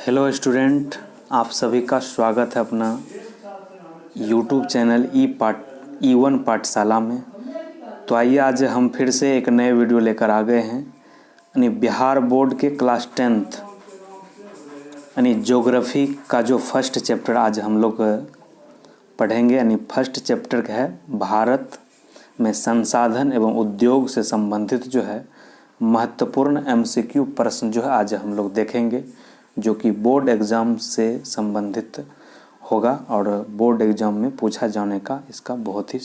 Hello student, आप सभी का स्वागत है अपना यूट्यूब चैनल ई1 पाठशाला में। तो आइए आज हम फिर से एक नए वीडियो लेकर आ गए हैं। यानी बिहार बोर्ड के क्लास 10th यानी ज्योग्राफी का जो फर्स्ट चैप्टर आज हम लोग पढ़ेंगे। यानी फर्स्ट चैप्टर है भारत में संसाधन एवं उद्योग से संबंधित जो है महत्वपूर्ण एमसीक्यू प्रश्न जो है आज हम लोग देखेंगे, जो कि बोर्ड एग्ज़ाम से संबंधित होगा और बोर्ड एग्ज़ाम में पूछा जाने का इसका बहुत ही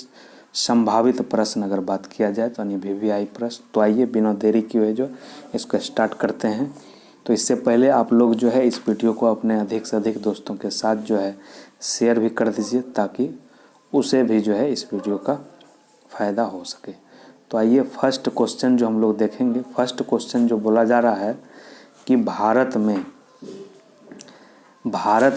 संभावित प्रश्न अगर बात किया जाए तो यानी वीवीआई प्रश्न। तो आइए बिना देरी किए जो इसको स्टार्ट करते हैं। तो इससे पहले आप लोग जो है इस वीडियो को अपने अधिक से अधिक दोस्तों के साथ जो है शेयर भी कर दीजिए, ताकि उसे भी जो है इस वीडियो का फ़ायदा हो सके। तो आइए फर्स्ट क्वेश्चन जो हम लोग देखेंगे। फर्स्ट क्वेश्चन जो बोला जा रहा है कि भारत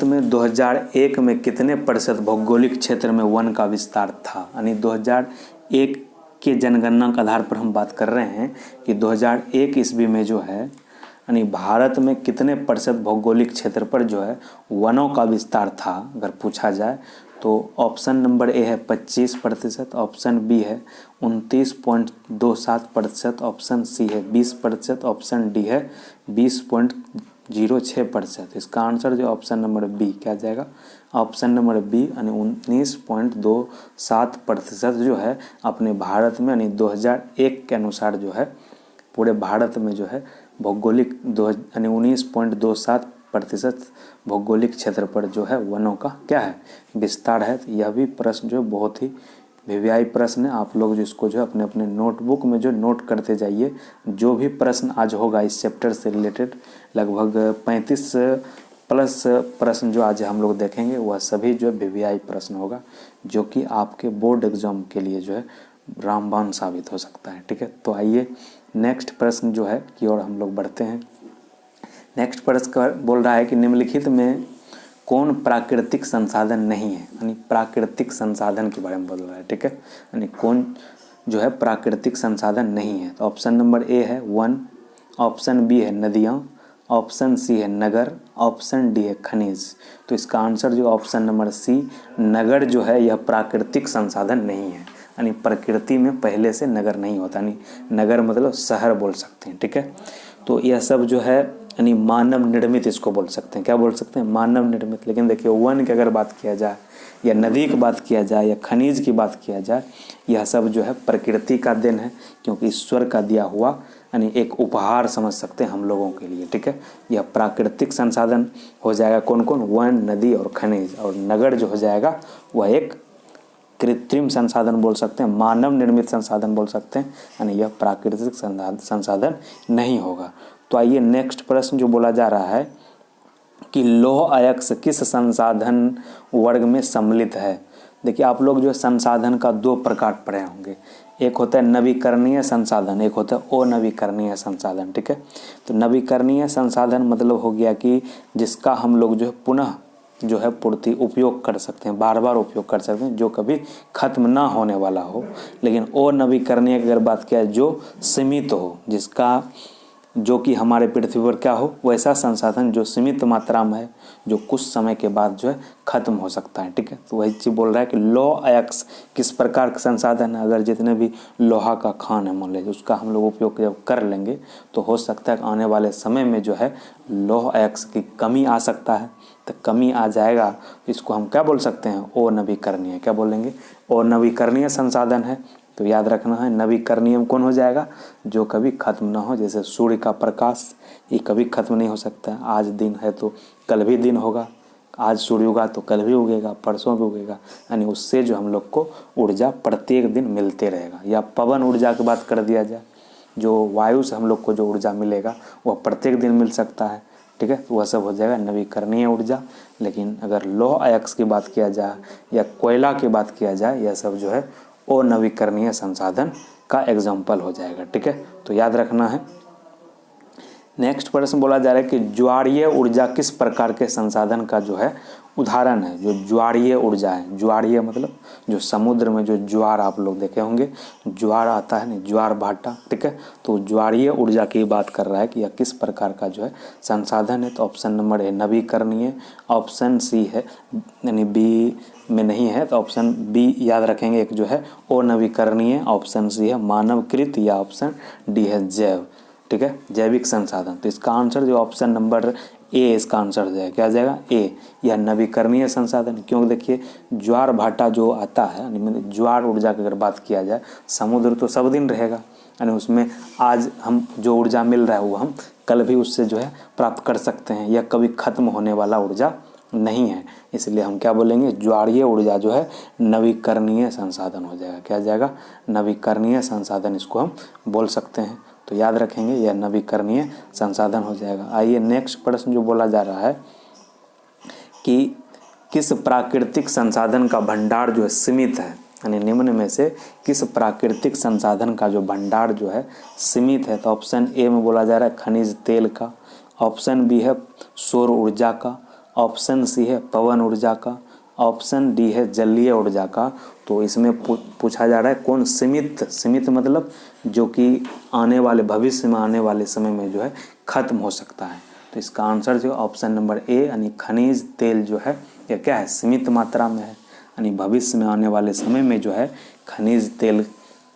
में 2001 में कितने प्रतिशत भौगोलिक क्षेत्र में वन का विस्तार था। यानी 2001 के जनगणना के आधार पर हम बात कर रहे हैं कि 2001 ईस्वी में जो है यानी भारत में कितने प्रतिशत भौगोलिक क्षेत्र पर जो है वनों का विस्तार था अगर पूछा जाए तो ऑप्शन नंबर ए है 25%, ऑप्शन बी है 29.27%, ऑप्शन सी है 20%, ऑप्शन डी है 20.06%। इसका आंसर जो ऑप्शन नंबर बी क्या जाएगा, ऑप्शन नंबर बी यानी 19.27% जो है अपने भारत में यानी 2001 के अनुसार जो है पूरे भारत में जो है भौगोलिक यानी 19.27% भौगोलिक क्षेत्र पर जो है वनों का क्या है विस्तार है। तो यह भी प्रश्न जो बहुत ही वीवीआई प्रश्न है। आप लोग जो इसको जो है अपने अपने नोटबुक में जो नोट करते जाइए। जो भी प्रश्न आज होगा इस चैप्टर से रिलेटेड लगभग 35 प्लस प्रश्न जो आज हम लोग देखेंगे वह सभी जो वीवीआई प्रश्न होगा, जो कि आपके बोर्ड एग्जाम के लिए जो है रामबाण साबित हो सकता है। ठीक है, तो आइए नेक्स्ट प्रश्न जो है की ओर हम लोग बढ़ते हैं। नेक्स्ट प्रश्न बोल रहा है कि निम्नलिखित में कौन प्राकृतिक संसाधन नहीं है। यानी प्राकृतिक संसाधन के बारे में बोल रहा है। ठीक है, यानी कौन जो है प्राकृतिक संसाधन नहीं है। तो ऑप्शन नंबर ए है वन, ऑप्शन बी है नदियाँ, ऑप्शन सी है नगर, ऑप्शन डी है खनिज। तो इसका आंसर जो ऑप्शन नंबर सी नगर जो है यह प्राकृतिक संसाधन नहीं है। यानी प्रकृति में पहले से नगर नहीं होता, यानी नगर मतलब शहर बोल सकते हैं। ठीक है, तो यह सब जो है यानी मानव निर्मित इसको बोल सकते हैं। क्या बोल सकते हैं, मानव निर्मित। लेकिन देखिए वन की अगर बात किया जाए या नदी की बात किया जाए या खनिज की बात किया जाए, यह सब जो है प्रकृति का देन है, क्योंकि ईश्वर का दिया हुआ यानी एक उपहार समझ सकते हैं हम लोगों के लिए। ठीक है, यह प्राकृतिक संसाधन हो जाएगा कौन कौन, वन, नदी और खनिज। और नगर जो हो जाएगा वह एक कृत्रिम संसाधन बोल सकते हैं, मानव निर्मित संसाधन बोल सकते हैं, यानी यह प्राकृतिक संसाधन नहीं होगा। तो आइए नेक्स्ट प्रश्न जो बोला जा रहा है कि लौह अयस्क किस संसाधन वर्ग में सम्मिलित है। देखिए आप लोग जो संसाधन का दो प्रकार पढ़े होंगे, एक होता है नवीकरणीय संसाधन, एक होता है अनवीकरणीय संसाधन। ठीक है, तो नवीकरणीय संसाधन मतलब हो गया कि जिसका हम लोग जो है पुनः जो है पूर्ति उपयोग कर सकते हैं, बार बार उपयोग कर सकते हैं, जो कभी खत्म ना होने वाला हो। लेकिन अनवीकरणीय की अगर बात किया जो सीमित हो, जिसका जो कि हमारे पृथ्वी पर क्या हो वैसा संसाधन जो सीमित मात्रा में है, जो कुछ समय के बाद जो है खत्म हो सकता है। ठीक है, तो वही चीज़ बोल रहा है कि लौह अयस्क किस प्रकार का संसाधन है। अगर जितने भी लोहा का खान है मान लीजिए उसका हम लोग उपयोग जब कर लेंगे तो हो सकता है कि आने वाले समय में जो है लौह अयस्क की कमी आ सकता है। तो कमी आ जाएगा तो इसको हम क्या बोल सकते हैं, अनवीकरणीय। क्या बोलेंगे, अनवीकरणीय संसाधन है। तो याद रखना है नवीकरणीय कौन हो जाएगा, जो कभी खत्म ना हो। जैसे सूर्य का प्रकाश ये कभी खत्म नहीं हो सकता। आज दिन है तो कल भी दिन होगा, आज सूर्य उगा तो कल भी उगेगा, परसों भी उगेगा। यानी उससे जो हम लोग को ऊर्जा प्रत्येक दिन मिलते रहेगा। या पवन ऊर्जा की बात कर दिया जाए, जो वायु से हम लोग को जो ऊर्जा मिलेगा वह प्रत्येक दिन मिल सकता है। ठीक है, तो वह सब हो जाएगा नवीकरणीय ऊर्जा। लेकिन अगर लौह अयस्क की बात किया जाए या कोयला की बात किया जाए, यह सब जो है अनवीकरणीय संसाधन का एग्जाम्पल हो जाएगा। ठीक है, तो याद रखना है नेक्स्ट प्रश्न बोला जा रहा है कि ज्वारीय ऊर्जा किस प्रकार के संसाधन का जो है उदाहरण है। जो ज्वारीय ऊर्जा है, ज्वारीय मतलब जो समुद्र में जो ज्वार आप लोग देखे होंगे, ज्वार आता है नहीं, ज्वार भाटा, ठीक है। तो ज्वारीय ऊर्जा की बात कर रहा है कि यह किस प्रकार का जो है संसाधन है। तो ऑप्शन नंबर है नवीकरणीय, ऑप्शन सी है यानी बी में नहीं है तो ऑप्शन बी याद रखेंगे, एक जो है अनवीकरणीय, ऑप्शन सी है मानवकृत या ऑप्शन डी है जैव, ठीक है, जैविक संसाधन। तो इसका आंसर जो ऑप्शन नंबर ए इसका आंसर जो है क्या आ जाएगा, ए, यह नवीकरणीय संसाधन। क्योंकि देखिए ज्वार भाटा जो आता है यानी ज्वार ऊर्जा की अगर बात किया जाए, समुद्र तो सब दिन रहेगा यानी उसमें आज हम जो ऊर्जा मिल रहा है वो हम कल भी उससे जो है प्राप्त कर सकते हैं, यह कभी खत्म होने वाला ऊर्जा नहीं है। इसलिए हम क्या बोलेंगे, ज्वारीय ऊर्जा जो है नवीकरणीय संसाधन हो जाएगा, क्या आ जाएगा, नवीकरणीय संसाधन इसको हम बोल सकते हैं। तो याद रखेंगे यह नवीकरणीय संसाधन हो जाएगा। आइए नेक्स्ट प्रश्न जो बोला जा रहा है कि किस प्राकृतिक संसाधन का भंडार जो है सीमित है, यानी निम्न में से किस प्राकृतिक संसाधन का जो भंडार जो है सीमित है। तो ऑप्शन ए में बोला जा रहा है खनिज तेल का, ऑप्शन बी है सौर ऊर्जा का, ऑप्शन सी है पवन ऊर्जा का, ऑप्शन डी है जलीय ऊर्जा का। तो इसमें पूछा जा रहा है कौन सीमित, सीमित मतलब जो कि आने वाले भविष्य में आने वाले समय में जो है खत्म हो सकता है। तो इसका आंसर जो ऑप्शन नंबर ए यानी खनिज तेल जो है यह क्या है, सीमित मात्रा में है, यानी भविष्य में आने वाले समय में जो है खनिज तेल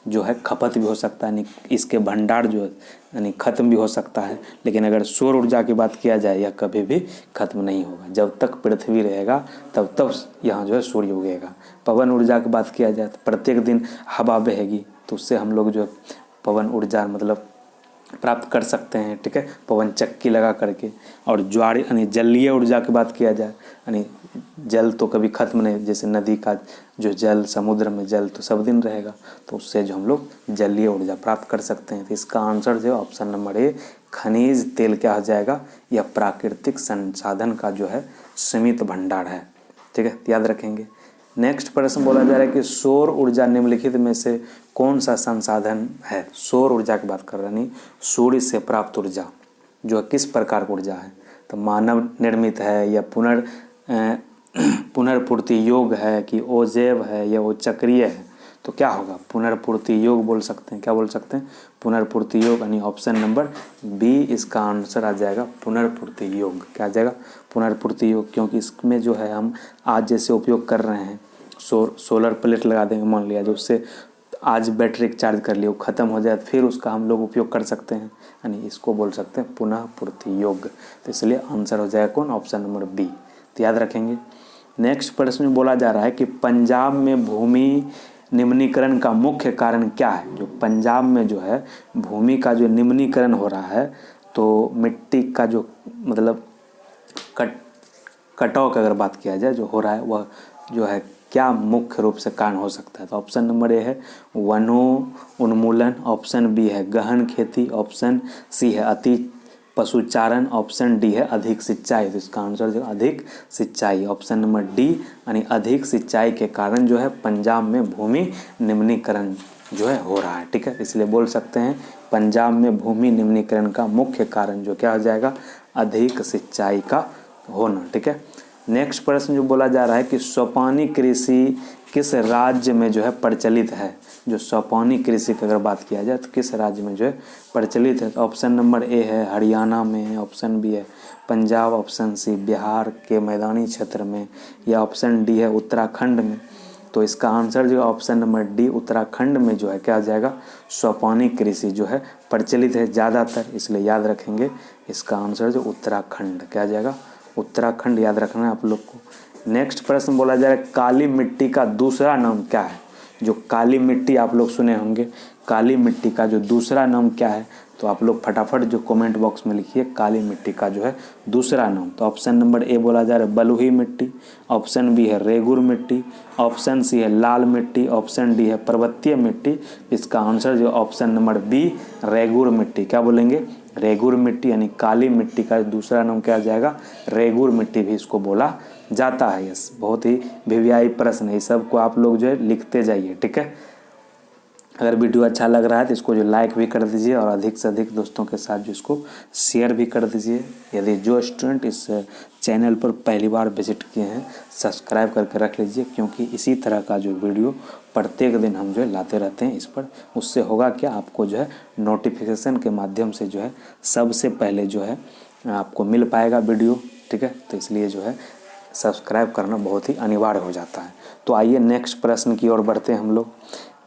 जो है खपत भी हो सकता है, यानी इसके भंडार जो है यानी खत्म भी हो सकता है। लेकिन अगर सौर ऊर्जा की बात किया जाए यह कभी भी खत्म नहीं होगा, जब तक पृथ्वी रहेगा तब तक यहाँ जो है सूर्य उगेगा। पवन ऊर्जा की बात किया जाए तो प्रत्येक दिन हवा बहेगी तो उससे हम लोग जो है पवन ऊर्जा मतलब प्राप्त कर सकते हैं, ठीक है, पवन चक्की लगा करके। और ज्वार यानी जलीय ऊर्जा की बात किया जाए यानी जल तो कभी खत्म नहीं, जैसे नदी का जो जल, समुद्र में जल तो सब दिन रहेगा, तो उससे जो हम लोग जलीय ऊर्जा प्राप्त कर सकते हैं। तो इसका आंसर जो ऑप्शन नंबर ए खनिज तेल क्या हो जाएगा, यह प्राकृतिक संसाधन का जो है सीमित भंडार है, ठीक है, याद रखेंगे। नेक्स्ट प्रश्न बोला जा रहा है कि सौर ऊर्जा निम्नलिखित में से कौन सा संसाधन है। सौर ऊर्जा की बात कर रहे हैं, सूर्य से प्राप्त ऊर्जा जो किस प्रकार की ऊर्जा है, तो मानव निर्मित है या पुनर्पूर्ति योग है कि ओजैव है या वो चक्रीय है। तो क्या होगा, पुनर्पूर्ति योग बोल सकते हैं, क्या बोल सकते हैं, पुनर्पूर्ति योग, यानी ऑप्शन नंबर बी इसका आंसर आ जाएगा पुनर्पूर्ति योग, क्या आ जाएगा, पुनर्पूर्ति योग। क्योंकि इसमें जो है हम आज जैसे उपयोग कर रहे हैं सोलर प्लेट लगा देंगे मान लिया, जो उससे आज बैटरी चार्ज कर लिया वो ख़त्म हो जाए फिर उसका हम लोग उपयोग कर सकते हैं, यानी इसको बोल सकते हैं पुनः पूर्ति योग। तो इसलिए आंसर हो जाएगा कौन, ऑप्शन नंबर बी, तो याद रखेंगे। नेक्स्ट प्रश्न में बोला जा रहा है कि पंजाब में भूमि निम्नीकरण का मुख्य कारण क्या है। जो पंजाब में जो है भूमि का जो निम्नीकरण हो रहा है, तो मिट्टी का जो मतलब कटाव की अगर बात किया जाए जो हो रहा है वह जो है क्या मुख्य रूप से कारण हो सकता है। तो ऑप्शन नंबर ए है वनों उन्मूलन, ऑप्शन बी है गहन खेती, ऑप्शन सी है अति पशुचारण, ऑप्शन डी है अधिक सिंचाई। तो इसका आंसर जो अधिक सिंचाई, ऑप्शन नंबर डी यानी अधिक सिंचाई के कारण जो है पंजाब में भूमि निम्नीकरण जो है हो रहा है, ठीक है। इसलिए बोल सकते हैं पंजाब में भूमि निम्नीकरण का मुख्य कारण जो क्या हो जाएगा, अधिक सिंचाई का होना, ठीक है। नेक्स्ट प्रश्न जो बोला जा रहा है कि सोपानी कृषि किस राज्य में जो है प्रचलित है। जो सोपानी कृषि की अगर बात किया जाए तो किस राज्य में जो है प्रचलित है। तो ऑप्शन नंबर ए है हरियाणा में, ऑप्शन बी है पंजाब, ऑप्शन सी बिहार के मैदानी क्षेत्र में, या ऑप्शन डी है उत्तराखंड में। तो इसका आंसर जो ऑप्शन नंबर डी उत्तराखंड में जो है क्या आ जाएगा, सोपानी कृषि जो है प्रचलित है ज़्यादातर, इसलिए याद रखेंगे इसका आंसर जो उत्तराखंड क्या आ जाएगा, उत्तराखंड याद रखना है आप लोग को। नेक्स्ट प्रश्न बोला जा रहा है काली मिट्टी का दूसरा नाम क्या है। जो काली मिट्टी आप लोग सुने होंगे, काली मिट्टी का जो दूसरा नाम क्या है, तो आप लोग फटाफट जो कमेंट बॉक्स में लिखिए काली मिट्टी का जो है दूसरा नाम। तो ऑप्शन नंबर ए बोला जा रहा है बलुई मिट्टी, ऑप्शन बी है रेगुर मिट्टी, ऑप्शन सी है लाल मिट्टी, ऑप्शन डी है पर्वतीय मिट्टी। इसका आंसर जो ऑप्शन नंबर बी रेगुर मिट्टी, क्या बोलेंगे, रेगुर मिट्टी, यानी काली मिट्टी का दूसरा नाम क्या आ जाएगा, रेगुर मिट्टी भी इसको बोला जाता है। यस, बहुत ही वीवीआई प्रश्न है, सबको आप लोग जो है लिखते जाइए, ठीक है। अगर वीडियो अच्छा लग रहा है तो इसको जो लाइक भी कर दीजिए और अधिक से अधिक दोस्तों के साथ जो इसको शेयर भी कर दीजिए। यदि जो स्टूडेंट इस चैनल पर पहली बार विजिट किए हैं सब्सक्राइब करके रख लीजिए, क्योंकि इसी तरह का जो वीडियो प्रत्येक दिन हम जो है लाते रहते हैं इस पर। उससे होगा क्या, आपको जो है नोटिफिकेशन के माध्यम से जो है सबसे पहले जो है आपको मिल पाएगा वीडियो, ठीक है। तो इसलिए जो है सब्सक्राइब करना बहुत ही अनिवार्य हो जाता है। तो आइए नेक्स्ट प्रश्न की ओर बढ़ते हैं हम लोग।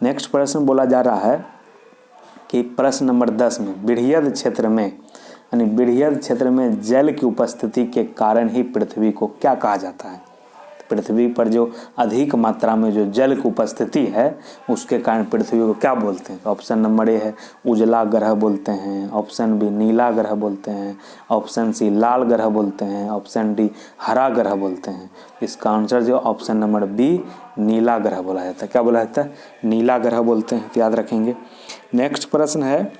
नेक्स्ट प्रश्न बोला जा रहा है कि प्रश्न नंबर 10 में बृहद क्षेत्र में यानी बृहद क्षेत्र में जल की उपस्थिति के कारण ही पृथ्वी को क्या कहा जाता है। पृथ्वी पर जो अधिक मात्रा में जो जल की उपस्थिति है उसके कारण पृथ्वी को क्या बोलते हैं। ऑप्शन नंबर ए है उजला ग्रह बोलते हैं, ऑप्शन बी नीला ग्रह बोलते हैं, ऑप्शन सी लाल ग्रह बोलते हैं, ऑप्शन डी हरा ग्रह बोलते हैं। इसका आंसर जो ऑप्शन नंबर बी नीला ग्रह बोला जाता है। क्या बोला जाता है, नीला ग्रह बोलते हैं, तो याद रखेंगे। नेक्स्ट प्रश्न है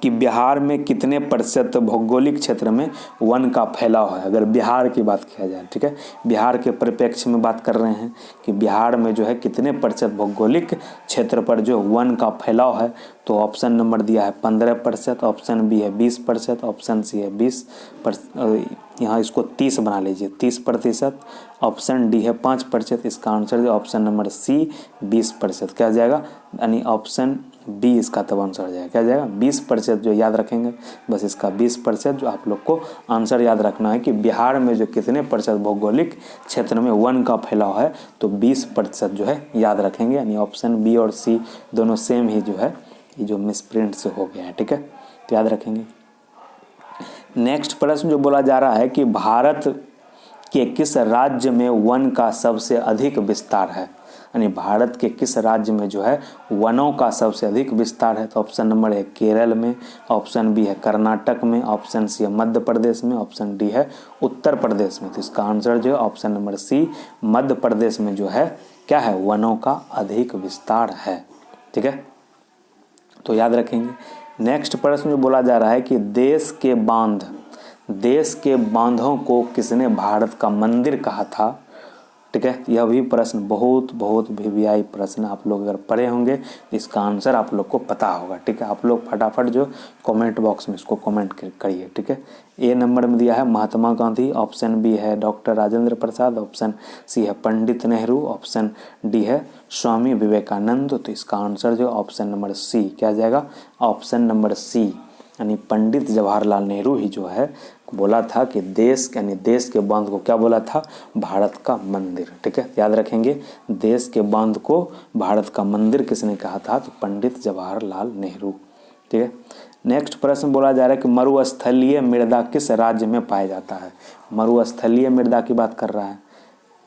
कि बिहार में कितने प्रतिशत भौगोलिक क्षेत्र में वन का फैलाव है। अगर बिहार की बात किया जाए, ठीक है, बिहार के परिप्रेक्ष्य में बात कर रहे हैं कि बिहार में जो है कितने प्रतिशत भौगोलिक क्षेत्र पर जो वन का फैलाव है। तो ऑप्शन नंबर दिया है 15%, ऑप्शन बी है 20%, ऑप्शन सी है 20%, यहाँ इसको 30 बना लीजिए 30%, ऑप्शन डी है 5%। इसका आंसर जो ऑप्शन नंबर सी 20%। क्या जाएगा, यानी ऑप्शन बी इसका तब आंसर हो जाएगा। क्या जाएगा 20% जो याद रखेंगे बस इसका 20% जो आप लोग को आंसर याद रखना है कि बिहार में जो कितने प्रतिशत भौगोलिक क्षेत्र में वन का फैलाव है, तो 20% जो है याद रखेंगे। यानी ऑप्शन बी और सी दोनों सेम ही जो है ये जो मिसप्रिंट से हो गया है, ठीक है, तो याद रखेंगे। नेक्स्ट प्रश्न जो बोला जा रहा है कि भारत के किस राज्य में वन का सबसे अधिक विस्तार है। यानी भारत के किस राज्य में जो है वनों का सबसे अधिक विस्तार है। तो ऑप्शन नंबर है केरल में, ऑप्शन बी है कर्नाटक में, ऑप्शन सी है मध्य प्रदेश में, ऑप्शन डी है उत्तर प्रदेश में। तो इसका आंसर जो है option number C Madhya Pradesh में जो है क्या है, वनों का अधिक विस्तार है, ठीक है, तो याद रखेंगे। नेक्स्ट प्रश्न जो बोला जा रहा है कि देश के बांधों को किसने भारत का मंदिर कहा था, ठीक है। यह भी प्रश्न बहुत वीवीआई प्रश्न आप लोग अगर पढ़े होंगे तो इसका आंसर आप लोग को पता होगा, ठीक है। आप लोग फटाफट जो कमेंट बॉक्स में इसको कमेंट करिए, ठीक है। ए नंबर में दिया है महात्मा गांधी, ऑप्शन बी है doctor Rajendra Prasad, option C है पंडित नेहरू, ऑप्शन डी है स्वामी विवेकानंद। तो इसका आंसर जो ऑप्शन नंबर सी क्या जाएगा, ऑप्शन नंबर सी यानी पंडित जवाहरलाल नेहरू ही जो है बोला था कि देश यानी देश के बांध को क्या बोला था, भारत का मंदिर, ठीक है, याद रखेंगे। देश के बांध को भारत का मंदिर किसने कहा था, तो पंडित जवाहरलाल नेहरू, ठीक है। नेक्स्ट प्रश्न बोला जा रहा है कि मरुस्थलीय मृदा किस राज्य में पाया जाता है। मरुस्थलीय मृदा की बात कर रहा है,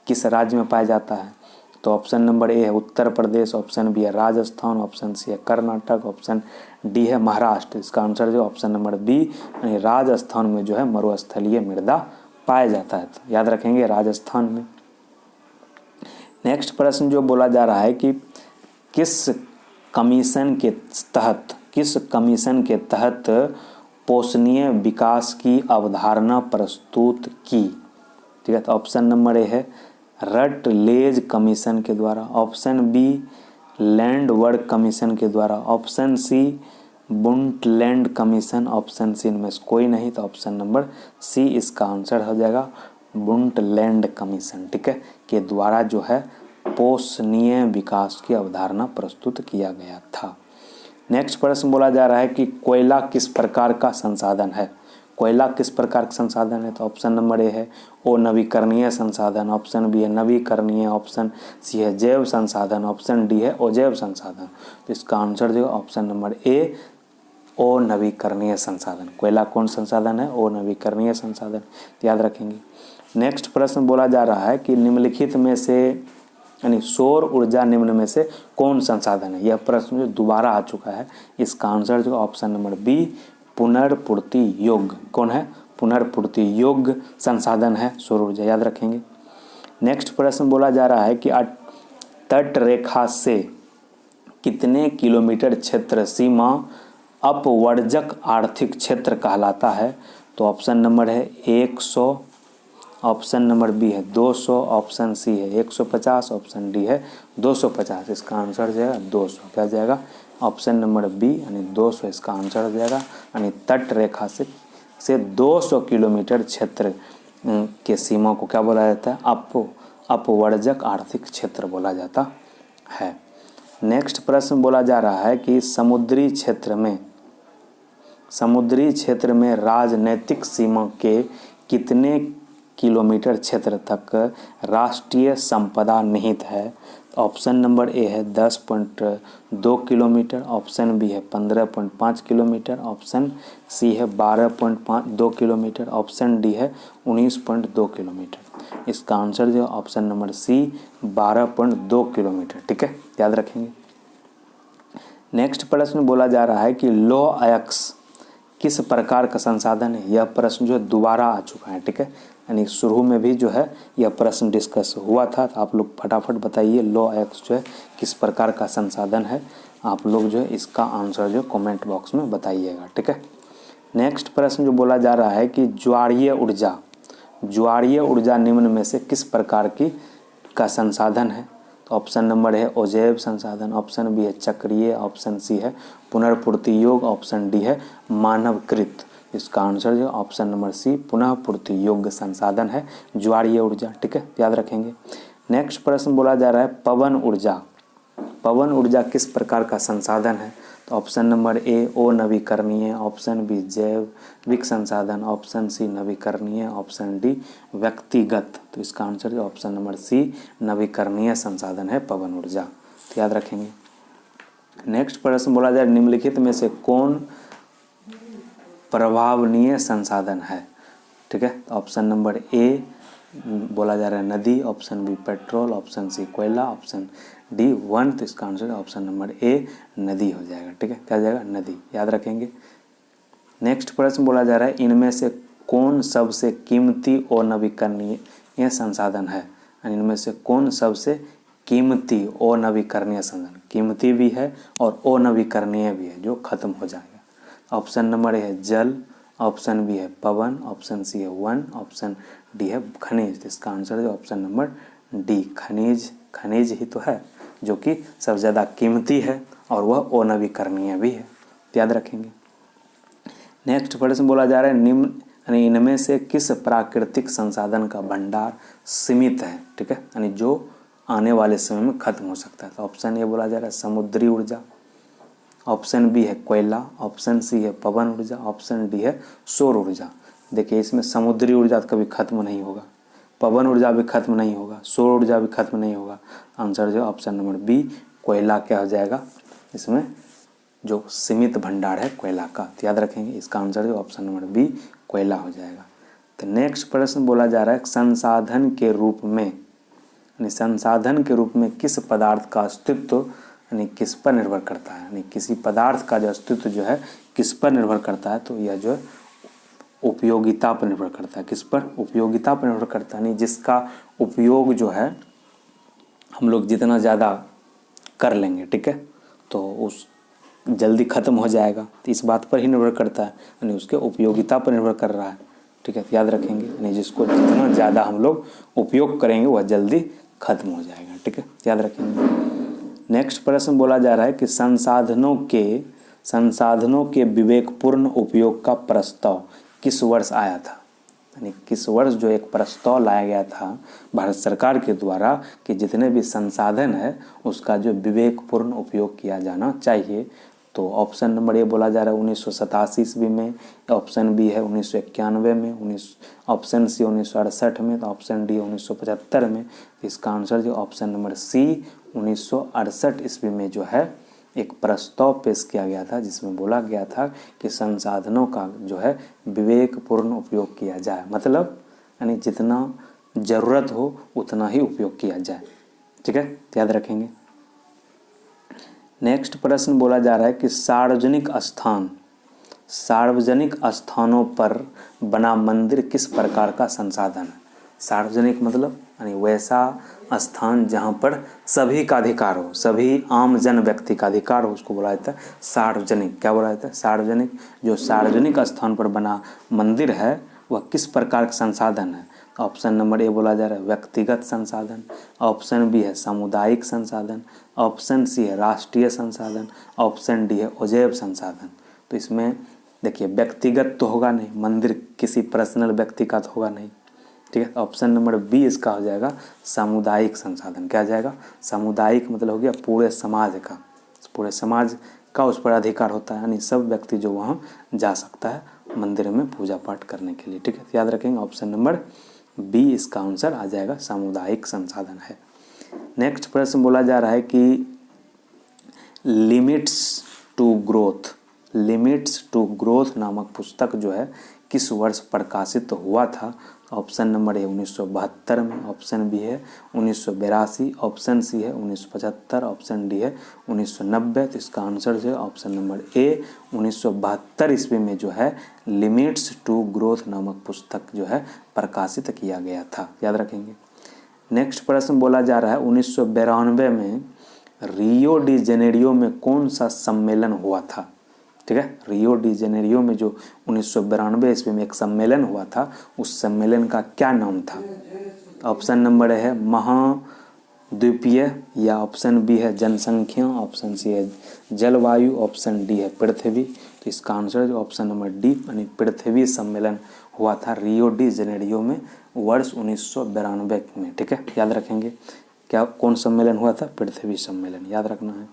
किस राज्य में पाया जाता है। तो ऑप्शन नंबर ए है उत्तर प्रदेश, ऑप्शन बी है राजस्थान, ऑप्शन सी है कर्नाटक, ऑप्शन डी है महाराष्ट्र। इसका आंसर जो ऑप्शन नंबर बी यानी राजस्थान में जो है मरुस्थलीय मृदा पाया जाता है, तो याद रखेंगे राजस्थान में। नेक्स्ट प्रश्न जो बोला जा रहा है कि किस कमीशन के तहत पोषणीय विकास की अवधारणा प्रस्तुत की, ठीक है। तो ऑप्शन नंबर ए है रटलेज कमीशन के द्वारा, ऑप्शन बी लैंडवर्ड कमीशन के द्वारा, option C Brundtland commission, option C इनमें से कोई नहीं। तो ऑप्शन नंबर सी इसका आंसर हो जाएगा बुंटलैंड कमीशन, ठीक है, के द्वारा जो है पोषणीय विकास की अवधारणा प्रस्तुत किया गया था। नेक्स्ट प्रश्न बोला जा रहा है कि कोयला किस प्रकार का संसाधन है। कोयला किस प्रकार का संसाधन है। तो ऑप्शन नंबर ए है ओ नवीकरणीय संसाधन, ऑप्शन बी है नवीकरणीय, ऑप्शन सी है जैव संसाधन, ऑप्शन डी है अजैव संसाधन। तो इसका आंसर जो ऑप्शन नंबर ए ओ नवीकरणीय संसाधन। कोयला कौन संसाधन है, ओ नवीकरणीय संसाधन, तो याद रखेंगे। नेक्स्ट प्रश्न बोला जा रहा है कि निम्नलिखित में से यानी सौर ऊर्जा निम्न में से कौन संसाधन है। यह प्रश्न जो दोबारा आ चुका है, इसका आंसर जो ऑप्शन नंबर बी पुनर्पूर्ति योग्य कौन है, पुनर्पूर्ति योग्य संसाधन है सौर ऊर्जा, याद रखेंगे। नेक्स्ट प्रश्न बोला जा रहा है कि तट रेखा से कितने किलोमीटर क्षेत्र सीमा अपवर्जक आर्थिक क्षेत्र कहलाता है। तो ऑप्शन नंबर है 100, ऑप्शन नंबर बी है 200, ऑप्शन सी है 150, ऑप्शन डी है 250। इसका आंसर जो है 200 क्या जाएगा, ऑप्शन नंबर बी यानी 200 इसका आंसर हो जाएगा। यानी तट रेखा से 200 किलोमीटर क्षेत्र के सीमा को क्या बोला जाता है, अपवर्जक आर्थिक क्षेत्र बोला जाता है। नेक्स्ट प्रश्न बोला जा रहा है कि समुद्री क्षेत्र में राजनैतिक सीमा के कितने किलोमीटर क्षेत्र तक राष्ट्रीय संपदा निहित है। ऑप्शन नंबर ए है 10.2 किलोमीटर, ऑप्शन बी है 15.5 किलोमीटर, ऑप्शन सी है 12.2 किलोमीटर, ऑप्शन डी है 19.2 किलोमीटर। इसका आंसर जो ऑप्शन नंबर सी 12.2 किलोमीटर, ठीक है, याद रखेंगे। नेक्स्ट प्रश्न बोला जा रहा है कि लौह अयस्क किस प्रकार का संसाधन है। यह प्रश्न जो दोबारा आ चुका है, ठीक है, यानी शुरू में भी जो है यह प्रश्न डिस्कस हुआ था। तो आप लोग फटाफट बताइए लौह अयस्क जो है किस प्रकार का संसाधन है। आप लोग जो है इसका आंसर जो कमेंट बॉक्स में बताइएगा, ठीक है। नेक्स्ट प्रश्न जो बोला जा रहा है कि ज्वारीय ऊर्जा निम्न में से किस प्रकार का संसाधन है। तो ऑप्शन नंबर है अजैव संसाधन, ऑप्शन बी है चक्रीय, ऑप्शन सी है पुनर्पूर्ति योग्य, ऑप्शन डी है मानवकृत। इसका आंसर जो ऑप्शन नंबर सी पुनः पूर्ति योग्य संसाधन है ज्वारीय ऊर्जा, ठीक है, याद रखेंगे। नेक्स्ट प्रश्न बोला जा रहा है पवन ऊर्जा किस प्रकार का संसाधन है। तो ऑप्शन नंबर ए अनवीकरणीय, ऑप्शन बी जैविक संसाधन, ऑप्शन सी नवीकरणीय, ऑप्शन डी व्यक्तिगत। तो इसका आंसर जो ऑप्शन नंबर सी नवीकरणीय संसाधन है पवन ऊर्जा, तो याद रखेंगे। नेक्स्ट प्रश्न बोला जाए निम्नलिखित में से कौन प्रभावनीय संसाधन है, ठीक है। ऑप्शन नंबर ए बोला जा रहा है नदी, option B petrol, option C कोयला, ऑप्शन डी वन। तो इसका आंसर ऑप्शन नंबर ए नदी हो जाएगा, ठीक है, क्या हो जाएगा नदी, याद रखेंगे। नेक्स्ट प्रश्न बोला जा रहा है इनमें से कौन सबसे कीमती और नवीकरणीय संसाधन है। इनमें से कौन सबसे कीमती और नवीकरणीय संसाधन, कीमती भी है और अनवीकरणीय भी है, जो खत्म हो जाएगा। ऑप्शन नंबर ए है जल, ऑप्शन बी है पवन, ऑप्शन सी है वन, ऑप्शन डी है खनिज। इसका आंसर है ऑप्शन नंबर डी खनिज ही तो है जो कि सबसे ज़्यादा कीमती है और वह अनवीकरणीय भी है, याद रखेंगे। नेक्स्ट प्रश्न बोला जा रहा है इनमें से किस प्राकृतिक संसाधन का भंडार सीमित है, ठीक है, यानी जो आने वाले समय में खत्म हो सकता है। तो ऑप्शन ए बोला जा रहा है समुद्री ऊर्जा, ऑप्शन बी है कोयला, ऑप्शन सी है पवन ऊर्जा, ऑप्शन डी है सौर ऊर्जा। देखिए इसमें समुद्री ऊर्जा कभी खत्म नहीं होगा, पवन ऊर्जा भी खत्म नहीं होगा, सौर ऊर्जा भी खत्म नहीं होगा। आंसर जो ऑप्शन नंबर बी कोयला क्या हो जाएगा, इसमें जो सीमित भंडार है कोयला का, तो याद रखेंगे। इसका आंसर जो ऑप्शन नंबर बी कोयला हो जाएगा। तो नेक्स्ट प्रश्न बोला जा रहा है संसाधन के रूप में किस पदार्थ का अस्तित्व यानी किस पर निर्भर करता है, यानी किसी पदार्थ का जो अस्तित्व जो है किस पर निर्भर करता है। तो यह जो है उपयोगिता पर निर्भर करता है, किस पर, उपयोगिता पर निर्भर करता है, यानी जिसका उपयोग जो है हम लोग जितना ज़्यादा कर लेंगे, ठीक है, तो उस जल्दी ख़त्म हो जाएगा। तो इस बात पर ही निर्भर करता है, यानी उसके उपयोगिता पर निर्भर कर रहा है, ठीक है, याद रखेंगे। यानी जिसको जितना ज़्यादा हम लोग उपयोग करेंगे वह जल्दी खत्म हो जाएगा, ठीक है, याद रखेंगे। नेक्स्ट प्रश्न बोला जा रहा है कि संसाधनों के विवेकपूर्ण उपयोग का प्रस्ताव किस वर्ष आया था, यानी किस वर्ष जो एक प्रस्ताव लाया गया था भारत सरकार के द्वारा कि जितने भी संसाधन है उसका जो विवेकपूर्ण उपयोग किया जाना चाहिए। तो ऑप्शन नंबर ए बोला जा रहा है 1987 ईस्वी में, ऑप्शन बी है 1991 में, ऑप्शन सी 1968 में, तो ऑप्शन डी 1975 में। इसका आंसर जो ऑप्शन नंबर सी 1968 ईस्वी में जो है एक प्रस्ताव पेश किया गया था जिसमें बोला गया था कि संसाधनों का जो है विवेकपूर्ण उपयोग किया जाए, मतलब यानी जितना ज़रूरत हो उतना ही उपयोग किया जाए, ठीक है, याद रखेंगे। नेक्स्ट प्रश्न बोला जा रहा है कि सार्वजनिक स्थानों पर बना मंदिर किस प्रकार का संसाधन है। सार्वजनिक मतलब यानी वैसा स्थान जहाँ पर सभी का अधिकार हो, सभी आम जन व्यक्ति का अधिकार हो, उसको बोला जाता है सार्वजनिक। क्या बोला जाता है, सार्वजनिक। जो सार्वजनिक स्थान पर बना मंदिर है वह किस प्रकार का संसाधन है। ऑप्शन नंबर ए बोला जा रहा है व्यक्तिगत संसाधन, ऑप्शन बी है सामुदायिक संसाधन, ऑप्शन सी है राष्ट्रीय संसाधन, ऑप्शन डी है अजैव संसाधन। तो इसमें देखिए व्यक्तिगत तो होगा नहीं, मंदिर किसी पर्सनल व्यक्ति का तो होगा नहीं, ठीक है। ऑप्शन नंबर बी इसका हो जाएगा सामुदायिक संसाधन। क्या जाएगा? सामुदायिक मतलब हो गया पूरे समाज का, पूरे समाज का उस पर अधिकार होता है, यानी सब व्यक्ति जो वहाँ जा सकता है मंदिर में पूजा पाठ करने के लिए, ठीक है। याद रखेंगे ऑप्शन नंबर बी इसका आंसर आ जाएगा, सामुदायिक संसाधन है। नेक्स्ट प्रश्न बोला जा रहा है कि लिमिट्स टू ग्रोथ नामक पुस्तक जो है किस वर्ष प्रकाशित हुआ था? ऑप्शन नंबर ए 1972 में, ऑप्शन बी है 1982, ऑप्शन सी है 1975, ऑप्शन डी है 1990। तो इसका आंसर जो है ऑप्शन नंबर ए 1972 ईस्वी में जो है लिमिट्स टू ग्रोथ नामक पुस्तक जो है प्रकाशित किया गया था। याद रखेंगे। नेक्स्ट प्रश्न बोला जा रहा है 1992 में रियो डी जेनेरियो में कौन सा सम्मेलन हुआ था? ठीक है, रियो डी जेनेरियो में जो 1992 ईस्वी में एक सम्मेलन हुआ था, उस सम्मेलन का क्या नाम था? ऑप्शन नंबर है महाद्वीपीय, या ऑप्शन बी है जनसंख्या, ऑप्शन सी है जलवायु, ऑप्शन डी है पृथ्वी। तो इसका आंसर जो ऑप्शन नंबर डी यानी पृथ्वी सम्मेलन हुआ था रियो डी जेनेरियो में वर्ष 1992 में। ठीक है, याद रखेंगे क्या कौन सम्मेलन हुआ था? पृथ्वी सम्मेलन, याद रखना है।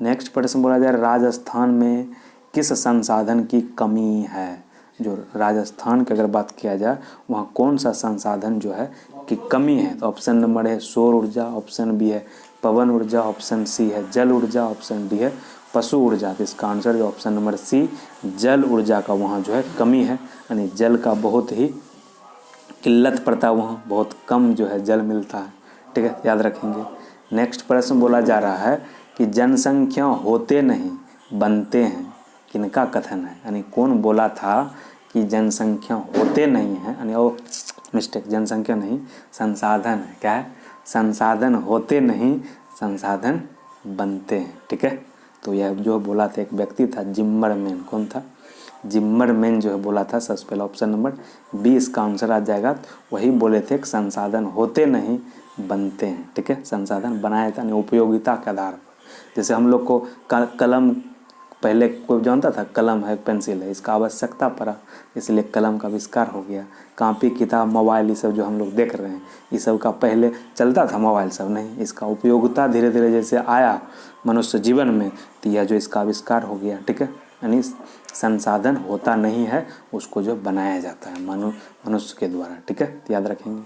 नेक्स्ट प्रश्न बोला जाए राजस्थान में किस संसाधन की कमी है? जो राजस्थान की अगर बात किया जाए वहाँ कौन सा संसाधन जो है कि कमी है? तो ऑप्शन नंबर है सौर ऊर्जा, ऑप्शन बी है पवन ऊर्जा, ऑप्शन सी है जल ऊर्जा, ऑप्शन डी है पशु ऊर्जा। तो इसका आंसर जो ऑप्शन नंबर सी जल ऊर्जा का वहाँ जो है कमी है, यानी जल का बहुत ही किल्लत पड़ता है, वहाँ बहुत कम जो है जल मिलता है। ठीक है, याद रखेंगे। नेक्स्ट प्रश्न बोला जा रहा है कि जनसंख्या होते नहीं बनते हैं, किनका कथन है? यानी कौन बोला था कि जनसंख्या होते नहीं है, यानी वो मिस्टेक, जनसंख्या नहीं संसाधन है। क्या है? संसाधन होते नहीं संसाधन बनते हैं। ठीक है, तो यह जो बोला था एक व्यक्ति था जिम्मरमैन। कौन था? जिम्मरमैन जो है बोला था। सबसे पहले ऑप्शन नंबर बी इसका आंसर आ जाएगा। वही बोले थे कि संसाधन होते नहीं बनते हैं। ठीक है, संसाधन बनाया था उपयोगिता के आधार पर। जैसे हम लोग को कलम पहले कोई जानता था कलम है पेंसिल है, इसका आवश्यकता पड़ा इसलिए कलम का आविष्कार हो गया। कॉपी किताब मोबाइल ये सब जो हम लोग देख रहे हैं ये सब का पहले चलता था, मोबाइल सब नहीं। इसका उपयोगिता धीरे धीरे जैसे आया मनुष्य जीवन में तो यह जो इसका आविष्कार हो गया। ठीक है, यानी संसाधन होता नहीं है, उसको जो बनाया जाता है मनुष्य के द्वारा। ठीक है, याद रखेंगे।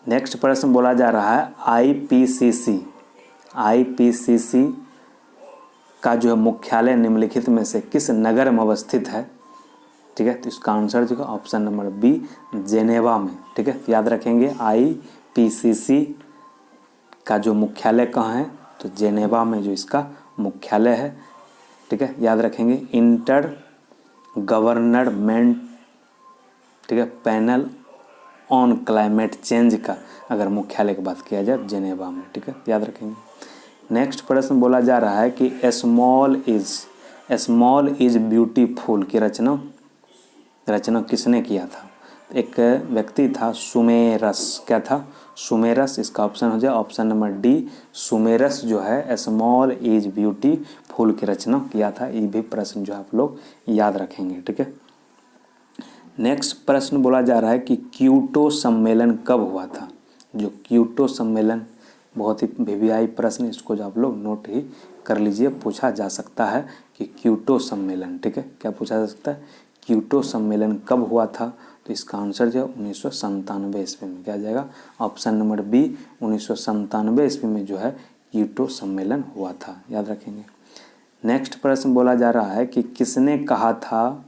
नेक्स्ट प्रश्न बोला जा रहा है आईपीसीसी का जो है मुख्यालय निम्नलिखित में से किस नगर में अवस्थित है? ठीक है, तो इसका आंसर जो है ऑप्शन नंबर बी जेनेवा में। ठीक है, याद रखेंगे आईपीसीसी का जो मुख्यालय कहाँ है? तो जेनेवा में जो इसका मुख्यालय है। ठीक है, याद रखेंगे। इंटर गवर्नमेंट, ठीक है, पैनल ऑन क्लाइमेट चेंज का अगर मुख्यालय की बात किया जाए जेनेवा में। ठीक है, याद रखेंगे। नेक्स्ट प्रश्न बोला जा रहा है कि स्मॉल इज ब्यूटीफुल की रचना किसने किया था? एक व्यक्ति था सुमेरस। क्या था? सुमेरस। इसका ऑप्शन हो जाए ऑप्शन नंबर डी सुमेरस जो है स्मॉल इज ब्यूटीफुल की रचना किया था। ये भी प्रश्न जो आप लोग याद रखेंगे। ठीक है, नेक्स्ट प्रश्न बोला जा रहा है कि क्योटो सम्मेलन कब हुआ था? जो क्योटो सम्मेलन बहुत ही वीवीआई प्रश्न, इसको जो आप लोग नोट ही कर लीजिए, पूछा जा सकता है कि क्योटो सम्मेलन। ठीक है, क्या पूछा जा सकता है? क्योटो सम्मेलन कब हुआ था? तो इसका आंसर जो है 1997 ईस्वी में। क्या जाएगा? ऑप्शन नंबर बी 1997 ईस्वी में जो है क्योटो सम्मेलन हुआ था। याद रखेंगे। नेक्स्ट प्रश्न बोला जा रहा है कि किसने कहा था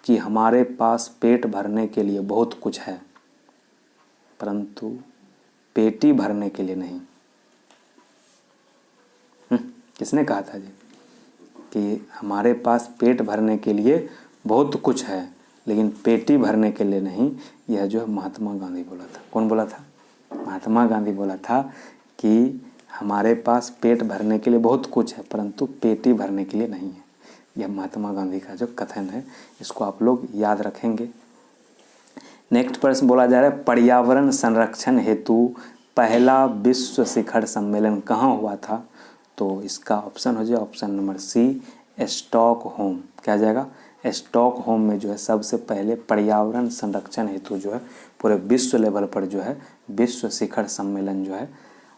कि हमारे पास पेट भरने के लिए बहुत कुछ है परंतु पेटी भरने के लिए नहीं? किसने कहा था जी कि हमारे पास पेट भरने के लिए बहुत कुछ है लेकिन पेटी भरने के लिए नहीं? यह जो है महात्मा गांधी बोला था। कौन बोला था? महात्मा गांधी बोला था कि हमारे पास पेट भरने के लिए बहुत कुछ है परंतु पेटी भरने के लिए नहीं है। यह महात्मा गांधी का जो कथन है, इसको आप लोग याद रखेंगे। नेक्स्ट प्रश्न बोला जा रहा है, पर्यावरण संरक्षण हेतु पहला विश्व शिखर सम्मेलन कहाँ हुआ था? तो इसका ऑप्शन हो जाए ऑप्शन नंबर सी, स्टॉकहोम। क्या जाएगा? स्टॉकहोम में जो है सबसे पहले पर्यावरण संरक्षण हेतु जो है पूरे विश्व लेवल पर जो है विश्व शिखर सम्मेलन जो है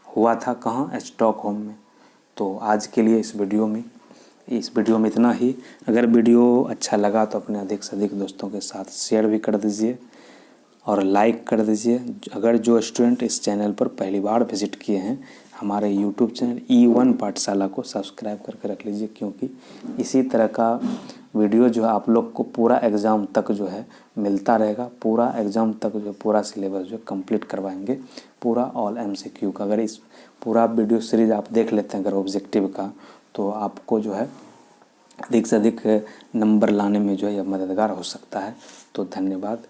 हुआ था। कहाँ? स्टॉकहोम में। तो आज के लिए इस वीडियो में इतना ही। अगर वीडियो अच्छा लगा तो अपने अधिक से अधिक दोस्तों के साथ शेयर भी कर दीजिए और लाइक कर दीजिए। अगर जो स्टूडेंट इस चैनल पर पहली बार विजिट किए हैं, हमारे यूट्यूब चैनल E1 पाठशाला को सब्सक्राइब करके रख लीजिए, क्योंकि इसी तरह का वीडियो जो है आप लोग को पूरा एग्ज़ाम तक जो है मिलता रहेगा। पूरा एग्ज़ाम तक जो पूरा सिलेबस जो कंप्लीट करवाएंगे, पूरा ऑल MCQ का। अगर इस पूरा वीडियो सीरीज़ आप देख लेते हैं अगर ऑब्जेक्टिव का, तो आपको जो है अधिक से अधिक नंबर लाने में जो है यह मददगार हो सकता है। तो धन्यवाद।